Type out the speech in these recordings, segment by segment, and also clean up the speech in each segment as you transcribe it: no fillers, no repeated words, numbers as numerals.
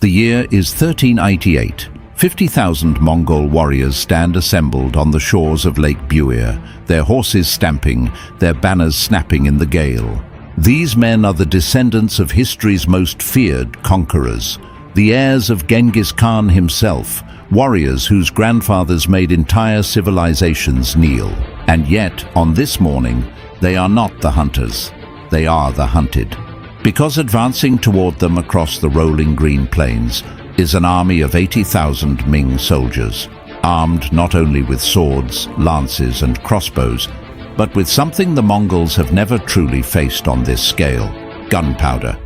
The year is 1388. 50,000 Mongol warriors stand assembled on the shores of Lake Buir, their horses stamping, their banners snapping in the gale. These men are the descendants of history's most feared conquerors, the heirs of Genghis Khan himself, warriors whose grandfathers made entire civilizations kneel. And yet, on this morning, they are not the hunters, they are the hunted. Because advancing toward them across the rolling green plains is an army of 80,000 Ming soldiers, armed not only with swords, lances and crossbows, but with something the Mongols have never truly faced on this scale: gunpowder.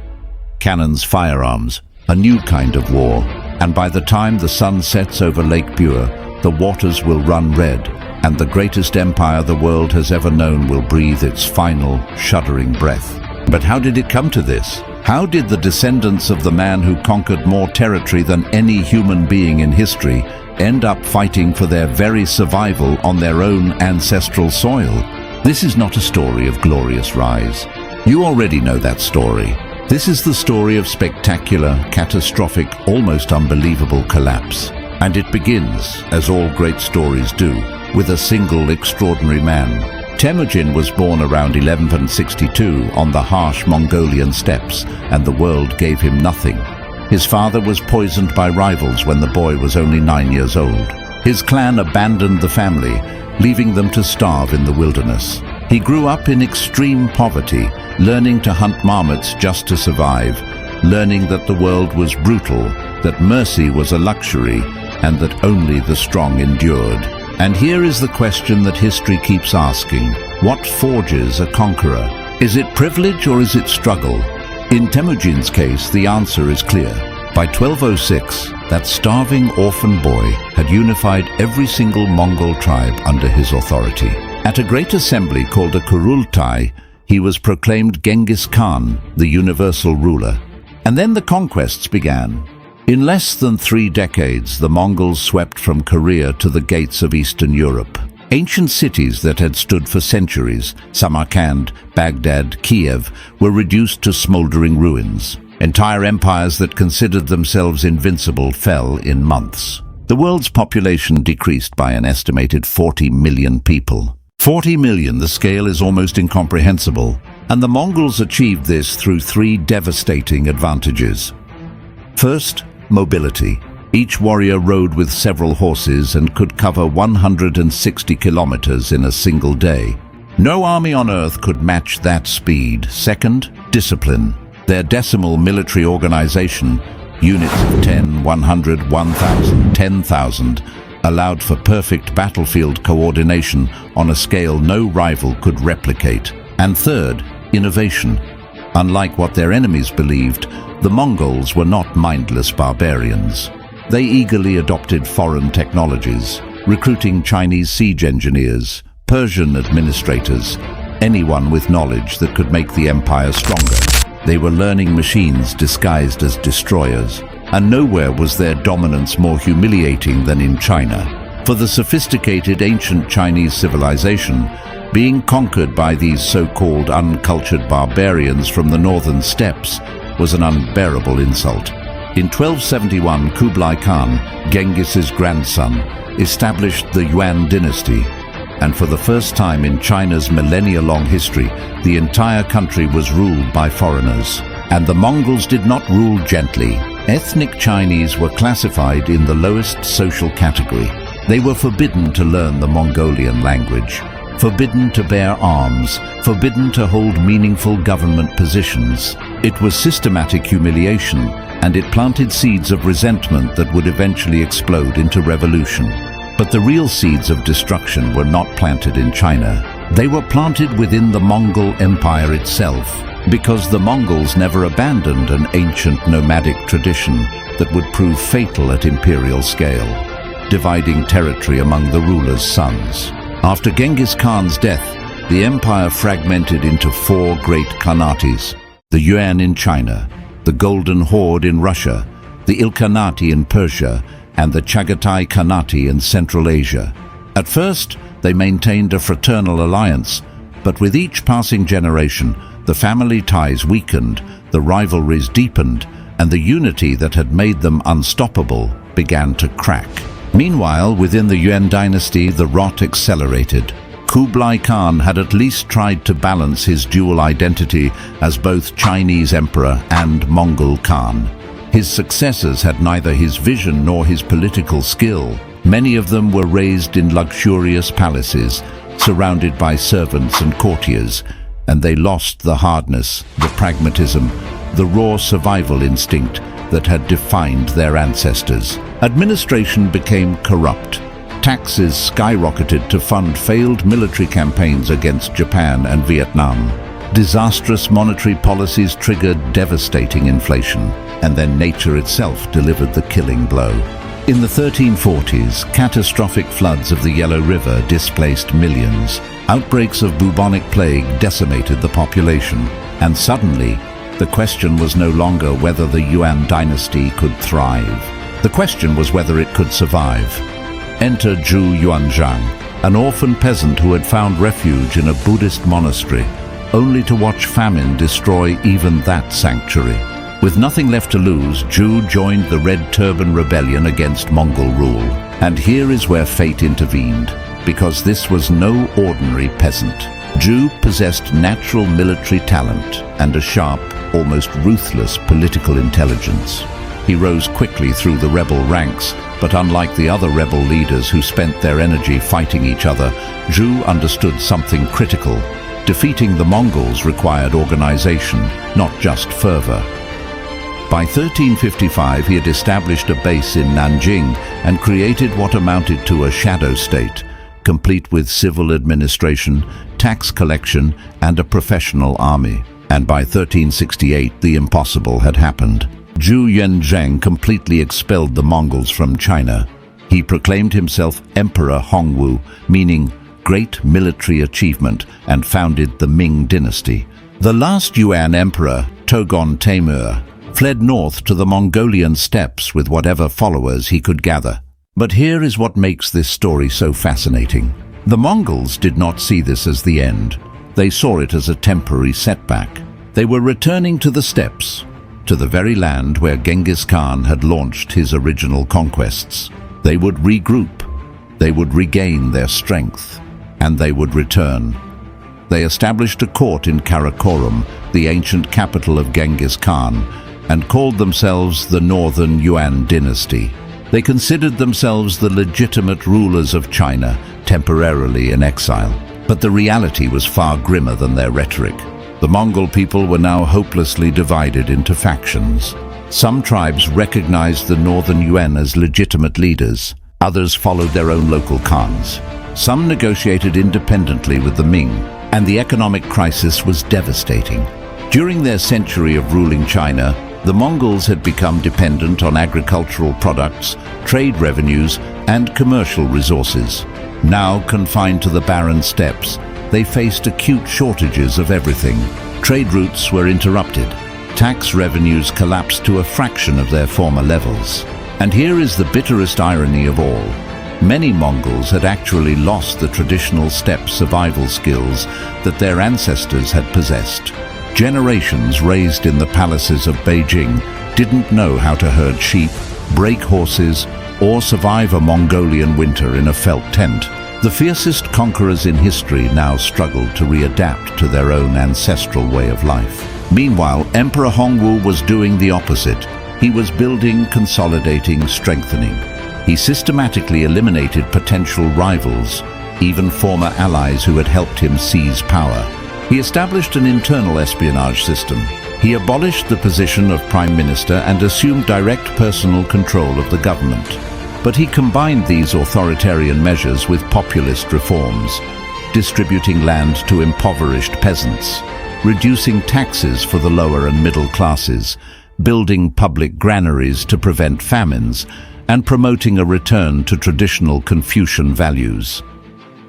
Cannons, firearms, a new kind of war, and by the time the sun sets over Lake Buir, the waters will run red, and the greatest empire the world has ever known will breathe its final, shuddering breath. But how did it come to this? How did the descendants of the man who conquered more territory than any human being in history end up fighting for their very survival on their own ancestral soil? This is not a story of glorious rise. You already know that story. This is the story of spectacular, catastrophic, almost unbelievable collapse. And it begins, as all great stories do, with a single extraordinary man. Temujin was born around 1162 on the harsh Mongolian steppes, and the world gave him nothing. His father was poisoned by rivals when the boy was only 9 years old. His clan abandoned the family, leaving them to starve in the wilderness. He grew up in extreme poverty, learning to hunt marmots just to survive, learning that the world was brutal, that mercy was a luxury, and that only the strong endured. And here is the question that history keeps asking: what forges a conqueror? Is it privilege or is it struggle? In Temujin's case, the answer is clear. By 1206, that starving orphan boy had unified every single Mongol tribe under his authority. At a great assembly called a Kurultai, he was proclaimed Genghis Khan, the universal ruler. And then the conquests began. In less than 3 decades, the Mongols swept from Korea to the gates of Eastern Europe. Ancient cities that had stood for centuries, Samarkand, Baghdad, Kiev, were reduced to smoldering ruins. Entire empires that considered themselves invincible fell in months. The world's population decreased by an estimated 40 million people. 40 million, the scale is almost incomprehensible. And the Mongols achieved this through 3 devastating advantages. First, mobility. Each warrior rode with several horses and could cover 160 kilometers in a single day. No army on earth could match that speed. Second, discipline. Their decimal military organization, units of 10, 100, 1,000, 10,000, allowed for perfect battlefield coordination on a scale no rival could replicate. And third, innovation. Unlike what their enemies believed, the Mongols were not mindless barbarians. They eagerly adopted foreign technologies, recruiting Chinese siege engineers, Persian administrators, anyone with knowledge that could make the empire stronger. They were learning machines disguised as destroyers, and nowhere was their dominance more humiliating than in China. For the sophisticated ancient Chinese civilization, being conquered by these so-called uncultured barbarians from the northern steppes was an unbearable insult. In 1271, Kublai Khan, Genghis's grandson, established the Yuan dynasty, and for the first time in China's millennia-long history, the entire country was ruled by foreigners. And the Mongols did not rule gently. Ethnic Chinese were classified in the lowest social category. They were forbidden to learn the Mongolian language, forbidden to bear arms, forbidden to hold meaningful government positions. It was systematic humiliation, and it planted seeds of resentment that would eventually explode into revolution. But the real seeds of destruction were not planted in China. They were planted within the Mongol Empire itself, because the Mongols never abandoned an ancient nomadic tradition that would prove fatal at imperial scale, dividing territory among the rulers' sons. After Genghis Khan's death, the empire fragmented into 4 great khanates: the Yuan in China, the Golden Horde in Russia, the Ilkhanate in Persia, and the Chagatai Khanate in Central Asia. At first, they maintained a fraternal alliance, but with each passing generation, the family ties weakened, the rivalries deepened, and the unity that had made them unstoppable began to crack. Meanwhile, within the Yuan dynasty, the rot accelerated. Kublai Khan had at least tried to balance his dual identity as both Chinese emperor and Mongol Khan. His successors had neither his vision nor his political skill. Many of them were raised in luxurious palaces, surrounded by servants and courtiers, and they lost the hardness, the pragmatism, the raw survival instinct that had defined their ancestors. Administration became corrupt. Taxes skyrocketed to fund failed military campaigns against Japan and Vietnam. Disastrous monetary policies triggered devastating inflation, and then nature itself delivered the killing blow. In the 1340s, catastrophic floods of the Yellow River displaced millions. Outbreaks of bubonic plague decimated the population, and suddenly, the question was no longer whether the Yuan dynasty could thrive. The question was whether it could survive. Enter Zhu Yuanzhang, an orphan peasant who had found refuge in a Buddhist monastery, only to watch famine destroy even that sanctuary. With nothing left to lose, Zhu joined the Red Turban Rebellion against Mongol rule. And here is where fate intervened, because this was no ordinary peasant. Zhu possessed natural military talent and a sharp, almost ruthless political intelligence. He rose quickly through the rebel ranks, but unlike the other rebel leaders who spent their energy fighting each other, Zhu understood something critical. Defeating the Mongols required organization, not just fervor. By 1355, he had established a base in Nanjing and created what amounted to a shadow state, complete with civil administration, tax collection, and a professional army. And by 1368, the impossible had happened. Zhu Yuanzhang completely expelled the Mongols from China. He proclaimed himself Emperor Hongwu, meaning great military achievement, and founded the Ming dynasty. The last Yuan emperor, Togon Temür, fled north to the Mongolian steppes with whatever followers he could gather. But here is what makes this story so fascinating. The Mongols did not see this as the end. They saw it as a temporary setback. They were returning to the steppes, to the very land where Genghis Khan had launched his original conquests. They would regroup, they would regain their strength, and they would return. They established a court in Karakorum, the ancient capital of Genghis Khan, and called themselves the Northern Yuan dynasty. They considered themselves the legitimate rulers of China, temporarily in exile. But the reality was far grimmer than their rhetoric. The Mongol people were now hopelessly divided into factions. Some tribes recognized the Northern Yuan as legitimate leaders. Others followed their own local khans. Some negotiated independently with the Ming, and the economic crisis was devastating. During their century of ruling China, the Mongols had become dependent on agricultural products, trade revenues, and commercial resources. Now confined to the barren steppes, they faced acute shortages of everything. Trade routes were interrupted. Tax revenues collapsed to a fraction of their former levels. And here is the bitterest irony of all. Many Mongols had actually lost the traditional steppe survival skills that their ancestors had possessed. Generations raised in the palaces of Beijing didn't know how to herd sheep, break horses, or survive a Mongolian winter in a felt tent. The fiercest conquerors in history now struggled to readapt to their own ancestral way of life. Meanwhile, Emperor Hongwu was doing the opposite. He was building, consolidating, strengthening. He systematically eliminated potential rivals, even former allies who had helped him seize power. He established an internal espionage system. He abolished the position of Prime Minister and assumed direct personal control of the government. But he combined these authoritarian measures with populist reforms, distributing land to impoverished peasants, reducing taxes for the lower and middle classes, building public granaries to prevent famines, and promoting a return to traditional Confucian values.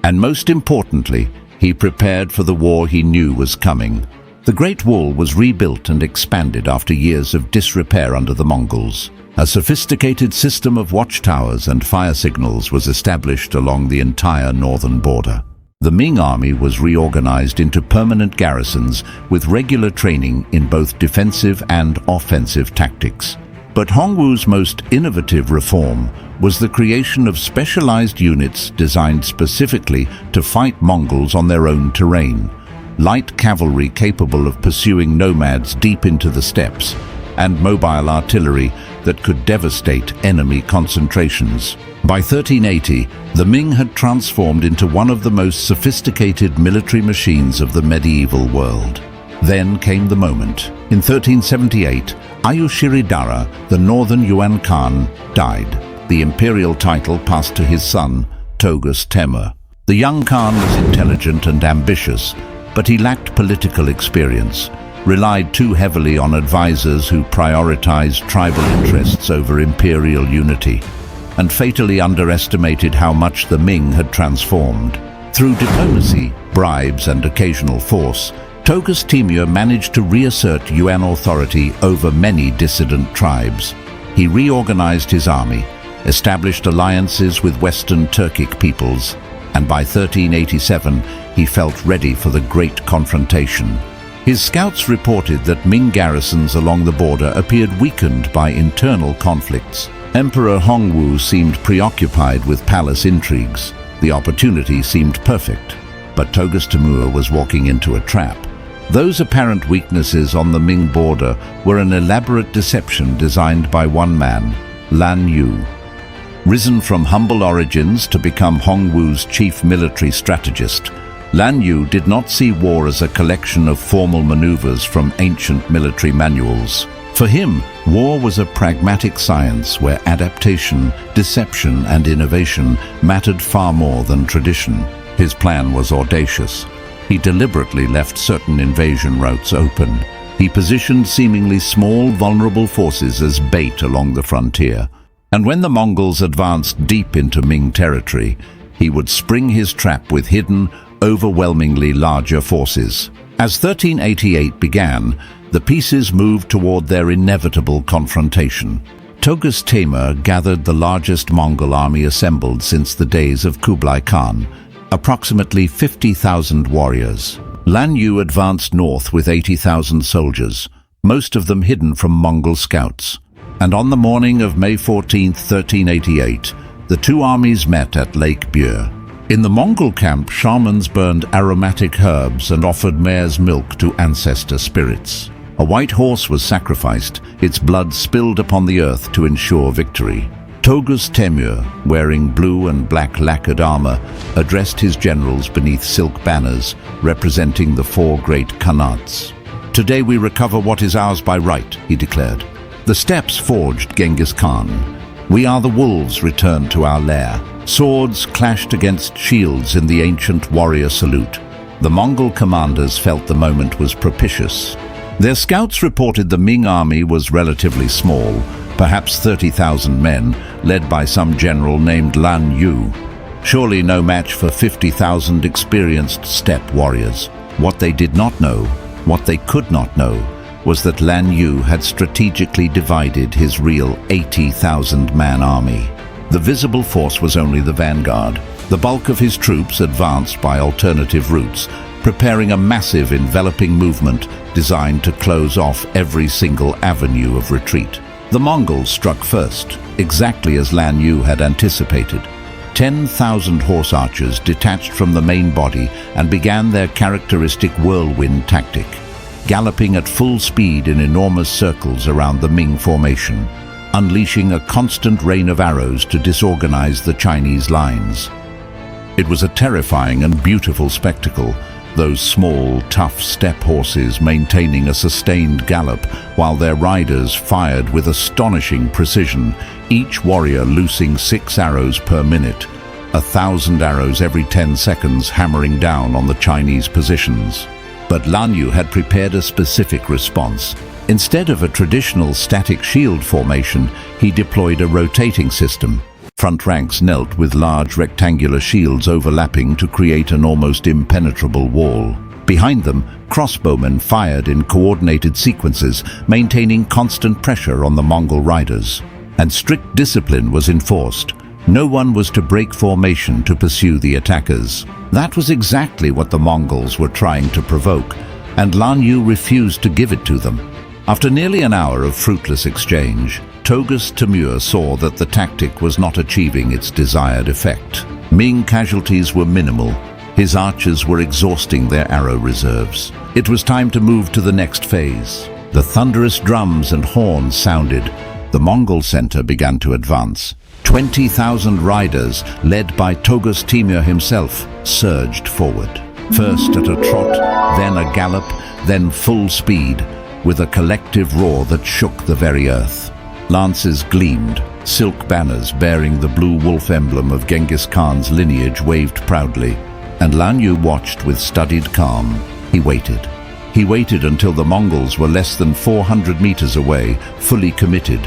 And most importantly, he prepared for the war he knew was coming. The Great Wall was rebuilt and expanded after years of disrepair under the Mongols. A sophisticated system of watchtowers and fire signals was established along the entire northern border. The Ming army was reorganized into permanent garrisons with regular training in both defensive and offensive tactics. But Hongwu's most innovative reform was the creation of specialized units designed specifically to fight Mongols on their own terrain. Light cavalry capable of pursuing nomads deep into the steppes, and mobile artillery that could devastate enemy concentrations. By 1380, the Ming had transformed into one of the most sophisticated military machines of the medieval world. Then came the moment. In 1378, Ayushiridara, the northern Yuan Khan, died. The imperial title passed to his son, Togus Temur. The young Khan was intelligent and ambitious, but he lacked political experience, relied too heavily on advisors who prioritized tribal interests over imperial unity, and fatally underestimated how much the Ming had transformed. Through diplomacy, bribes, and occasional force, Togus Temur managed to reassert Yuan authority over many dissident tribes. He reorganized his army, established alliances with Western Turkic peoples, and by 1387 he felt ready for the great confrontation. His scouts reported that Ming garrisons along the border appeared weakened by internal conflicts. Emperor Hongwu seemed preoccupied with palace intrigues. The opportunity seemed perfect, but Togus Temur was walking into a trap. Those apparent weaknesses on the Ming border were an elaborate deception designed by one man, Lan Yu. Risen from humble origins to become Hongwu's chief military strategist, Lan Yu did not see war as a collection of formal maneuvers from ancient military manuals. For him, war was a pragmatic science where adaptation, deception, and innovation mattered far more than tradition. His plan was audacious. He deliberately left certain invasion routes open. He positioned seemingly small, vulnerable forces as bait along the frontier. And when the Mongols advanced deep into Ming territory, he would spring his trap with hidden, overwhelmingly larger forces. As 1388 began, the pieces moved toward their inevitable confrontation. Togus Temur gathered the largest Mongol army assembled since the days of Kublai Khan, approximately 50,000 warriors. Lan Yu advanced north with 80,000 soldiers, most of them hidden from Mongol scouts. And on the morning of May 14, 1388, the two armies met at Lake Bure. In the Mongol camp, shamans burned aromatic herbs and offered mare's milk to ancestor spirits. A white horse was sacrificed, its blood spilled upon the earth to ensure victory. Togus Temur, wearing blue and black lacquered armor, addressed his generals beneath silk banners, representing the four great Khanats. "Today we recover what is ours by right," he declared. "The steppes forged Genghis Khan. We are the wolves returned to our lair." Swords clashed against shields in the ancient warrior salute. The Mongol commanders felt the moment was propitious. Their scouts reported the Ming army was relatively small, perhaps 30,000 men, led by some general named Lan Yu. Surely no match for 50,000 experienced steppe warriors. What they did not know, what they could not know, was that Lan Yu had strategically divided his real 80,000-man army. The visible force was only the vanguard. The bulk of his troops advanced by alternative routes, preparing a massive enveloping movement designed to close off every single avenue of retreat. The Mongols struck first, exactly as Lan Yu had anticipated. 10,000 horse archers detached from the main body and began their characteristic whirlwind tactic, galloping at full speed in enormous circles around the Ming formation, unleashing a constant rain of arrows to disorganize the Chinese lines. It was a terrifying and beautiful spectacle, those small, tough steppe horses maintaining a sustained gallop while their riders fired with astonishing precision, each warrior loosing 6 arrows per minute, 1,000 arrows every 10 seconds hammering down on the Chinese positions. But Lan Yu had prepared a specific response. Instead of a traditional static shield formation, he deployed a rotating system. Front ranks knelt with large rectangular shields overlapping to create an almost impenetrable wall. Behind them, crossbowmen fired in coordinated sequences, maintaining constant pressure on the Mongol riders. And strict discipline was enforced. No one was to break formation to pursue the attackers. That was exactly what the Mongols were trying to provoke, and Lan Yu refused to give it to them. After nearly an hour of fruitless exchange, Togus Temür saw that the tactic was not achieving its desired effect. Ming casualties were minimal. His archers were exhausting their arrow reserves. It was time to move to the next phase. The thunderous drums and horns sounded. The Mongol center began to advance. 20,000 riders, led by Togus Temür himself, surged forward. First at a trot, then a gallop, then full speed, with a collective roar that shook the very earth. Lances gleamed. Silk banners bearing the blue wolf emblem of Genghis Khan's lineage waved proudly, and Lan Yu watched with studied calm. He waited. He waited until the Mongols were less than 400 meters away, fully committed,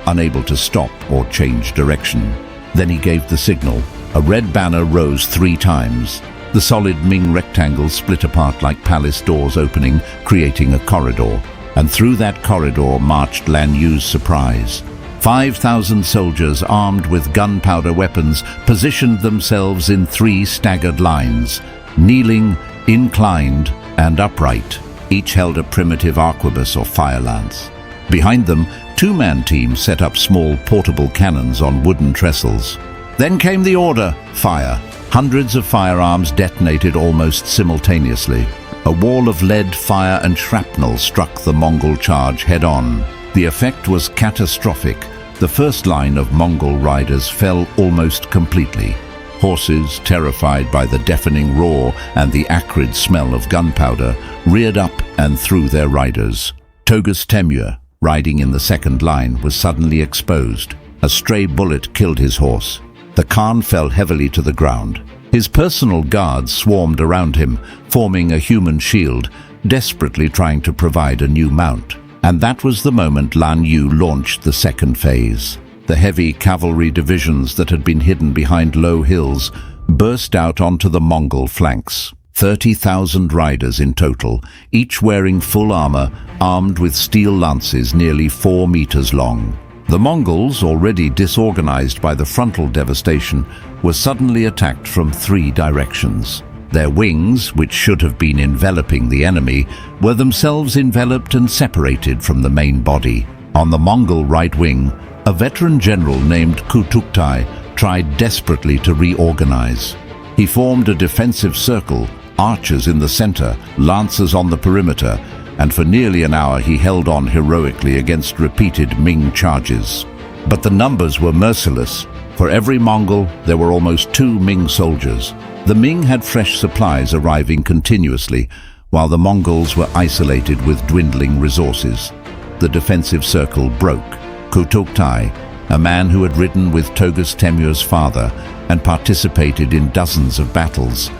unable to stop or change direction. Then he gave the signal. A red banner rose 3 times. The solid Ming rectangles split apart like palace doors opening, creating a corridor. And through that corridor marched Lan Yu's surprise. 5,000 soldiers armed with gunpowder weapons positioned themselves in 3 staggered lines, kneeling, inclined, and upright. Each held a primitive arquebus or fire lance. Behind them, 2-man teams set up small portable cannons on wooden trestles. Then came the order: fire. Hundreds of firearms detonated almost simultaneously. A wall of lead, fire, and shrapnel struck the Mongol charge head-on. The effect was catastrophic. The first line of Mongol riders fell almost completely. Horses, terrified by the deafening roar and the acrid smell of gunpowder, reared up and threw their riders. Togus Temür, riding in the second line, was suddenly exposed. A stray bullet killed his horse. The Khan fell heavily to the ground. His personal guards swarmed around him, forming a human shield, desperately trying to provide a new mount. And that was the moment Lan Yu launched the second phase. The heavy cavalry divisions that had been hidden behind low hills burst out onto the Mongol flanks. 30,000 riders in total, each wearing full armor, armed with steel lances nearly 4 meters long. The Mongols, already disorganized by the frontal devastation, were suddenly attacked from 3 directions. Their wings, which should have been enveloping the enemy, were themselves enveloped and separated from the main body. On the Mongol right wing, a veteran general named Kutuktai tried desperately to reorganize. He formed a defensive circle, archers in the center, lancers on the perimeter, and for nearly an hour he held on heroically against repeated Ming charges. But the numbers were merciless. For every Mongol, there were almost 2 Ming soldiers. The Ming had fresh supplies arriving continuously, while the Mongols were isolated with dwindling resources. The defensive circle broke. Kutuktai, a man who had ridden with Togus Temür's father and participated in dozens of battles,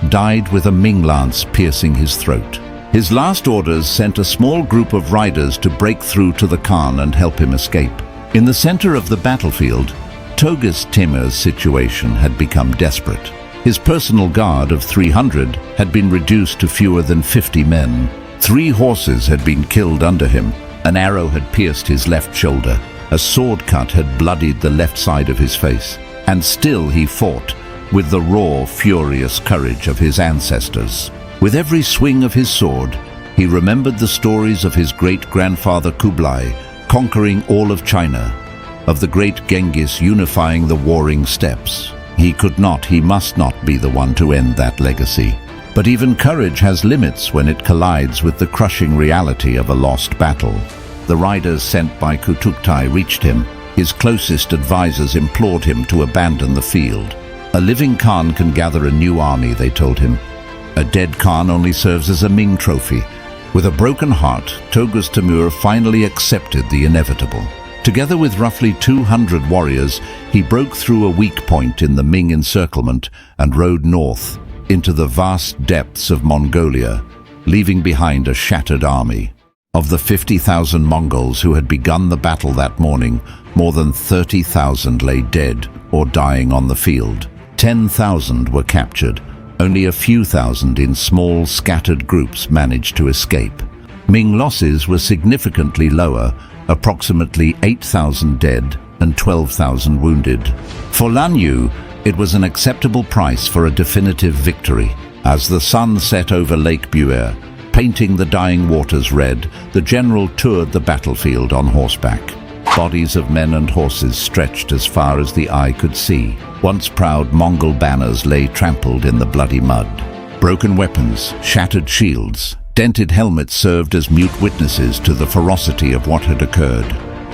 died with a Ming lance piercing his throat. His last orders sent a small group of riders to break through to the Khan and help him escape. In the center of the battlefield, Togus Temür's situation had become desperate. His personal guard of 300 had been reduced to fewer than 50 men. 3 horses had been killed under him. An arrow had pierced his left shoulder. A sword cut had bloodied the left side of his face. And still he fought, with the raw, furious courage of his ancestors. With every swing of his sword, he remembered the stories of his great-grandfather Kublai, conquering all of China, of the great Genghis unifying the warring steppes. He could not, he must not be the one to end that legacy. But even courage has limits when it collides with the crushing reality of a lost battle. The riders sent by Kutuktai reached him. His closest advisors implored him to abandon the field. A living Khan can gather a new army, they told him. A dead Khan only serves as a Ming trophy. With a broken heart, Togus Temür finally accepted the inevitable. Together with roughly 200 warriors, he broke through a weak point in the Ming encirclement and rode north into the vast depths of Mongolia, leaving behind a shattered army. Of the 50,000 Mongols who had begun the battle that morning, more than 30,000 lay dead or dying on the field. 10,000 were captured. Only a few thousand in small, scattered groups managed to escape. Ming losses were significantly lower, approximately 8,000 dead, and 12,000 wounded. For Lan Yu, it was an acceptable price for a definitive victory. As the sun set over Lake Buer, painting the dying waters red, the general toured the battlefield on horseback. Bodies of men and horses stretched as far as the eye could see. Once proud Mongol banners lay trampled in the bloody mud. Broken weapons, shattered shields, dented helmets served as mute witnesses to the ferocity of what had occurred.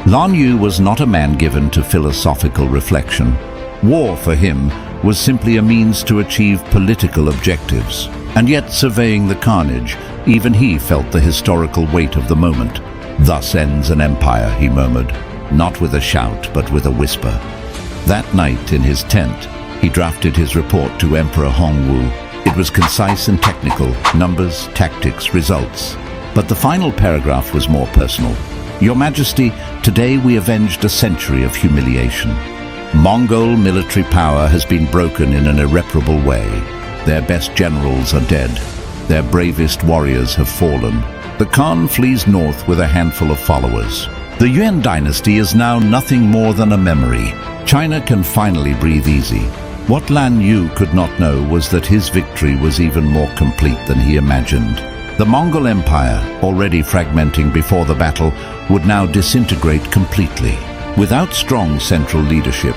Lan Yu was not a man given to philosophical reflection. War, for him, was simply a means to achieve political objectives. And yet, surveying the carnage, even he felt the historical weight of the moment. "Thus ends an empire," he murmured, not with a shout, but with a whisper. That night, in his tent, he drafted his report to Emperor Hongwu. It was concise and technical, numbers, tactics, results. But the final paragraph was more personal. "Your Majesty, today we avenged a century of humiliation. Mongol military power has been broken in an irreparable way. Their best generals are dead. Their bravest warriors have fallen. The Khan flees north with a handful of followers. The Yuan dynasty is now nothing more than a memory. China can finally breathe easy." What Lan Yu could not know was that his victory was even more complete than he imagined. The Mongol Empire, already fragmenting before the battle, would now disintegrate completely. Without strong central leadership,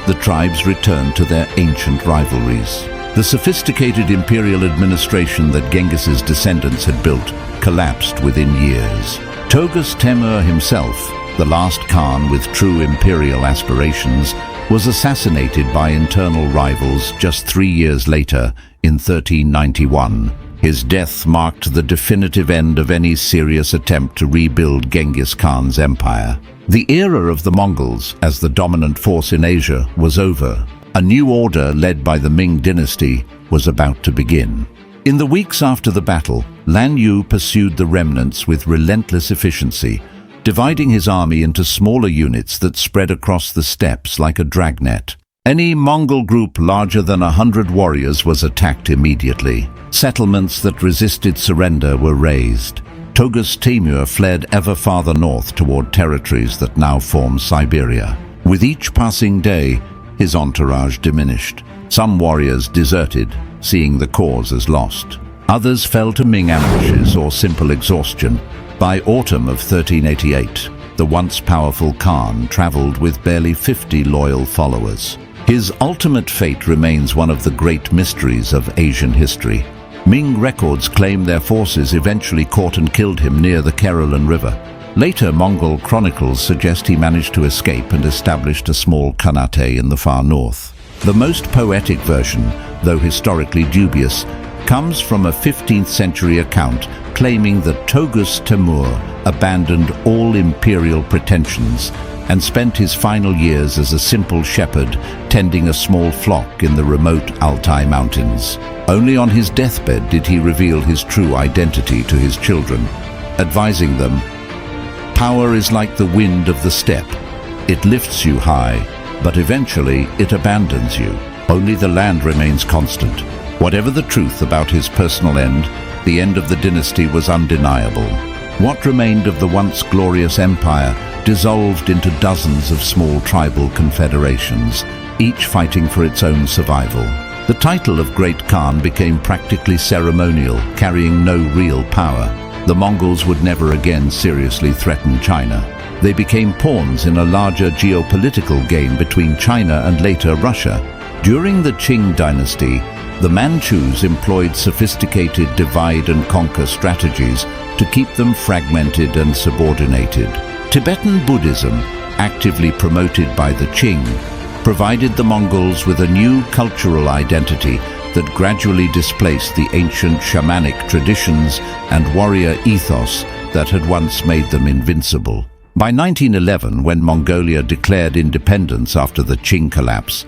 the tribes returned to their ancient rivalries. The sophisticated imperial administration that Genghis's descendants had built collapsed within years. Togus Temür himself, the last Khan with true imperial aspirations, was assassinated by internal rivals just 3 years later, in 1391. His death marked the definitive end of any serious attempt to rebuild Genghis Khan's empire. The era of the Mongols, as the dominant force in Asia, was over. A new order led by the Ming dynasty was about to begin. In the weeks after the battle, Lan Yu pursued the remnants with relentless efficiency, dividing his army into smaller units that spread across the steppes like a dragnet. Any Mongol group larger than 100 warriors was attacked immediately. Settlements that resisted surrender were razed. Togus Temür fled ever farther north toward territories that now form Siberia. With each passing day, his entourage diminished. Some warriors deserted, seeing the cause as lost. Others fell to Ming ambushes or simple exhaustion. By autumn of 1388, the once powerful Khan traveled with barely 50 loyal followers. His ultimate fate remains one of the great mysteries of Asian history. Ming records claim their forces eventually caught and killed him near the Keralan River. Later Mongol chronicles suggest he managed to escape and established a small khanate in the far north. The most poetic version, though historically dubious, comes from a 15th century account claiming that Togus Temür abandoned all imperial pretensions and spent his final years as a simple shepherd tending a small flock in the remote Altai Mountains. Only on his deathbed did he reveal his true identity to his children, advising them, "Power is like the wind of the steppe. It lifts you high, but eventually it abandons you. Only the land remains constant." Whatever the truth about his personal end, the end of the dynasty was undeniable. What remained of the once glorious empire dissolved into dozens of small tribal confederations, each fighting for its own survival. The title of Great Khan became practically ceremonial, carrying no real power. The Mongols would never again seriously threaten China. They became pawns in a larger geopolitical game between China and later Russia. During the Qing dynasty, the Manchus employed sophisticated divide-and-conquer strategies to keep them fragmented and subordinated. Tibetan Buddhism, actively promoted by the Qing, provided the Mongols with a new cultural identity that gradually displaced the ancient shamanic traditions and warrior ethos that had once made them invincible. By 1911, when Mongolia declared independence after the Qing collapse,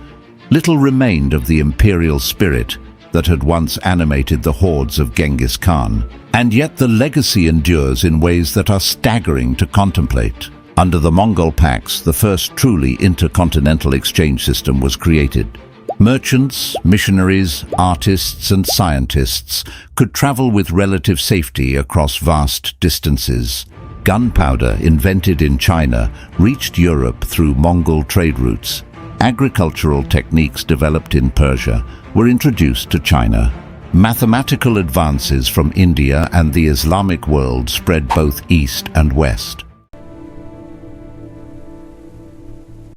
little remained of the imperial spirit that had once animated the hordes of Genghis Khan. And yet the legacy endures in ways that are staggering to contemplate. Under the Mongol Pax, the first truly intercontinental exchange system was created. Merchants, missionaries, artists, and scientists could travel with relative safety across vast distances. Gunpowder, invented in China, reached Europe through Mongol trade routes. Agricultural techniques developed in Persia were introduced to China. Mathematical advances from India and the Islamic world spread both east and west.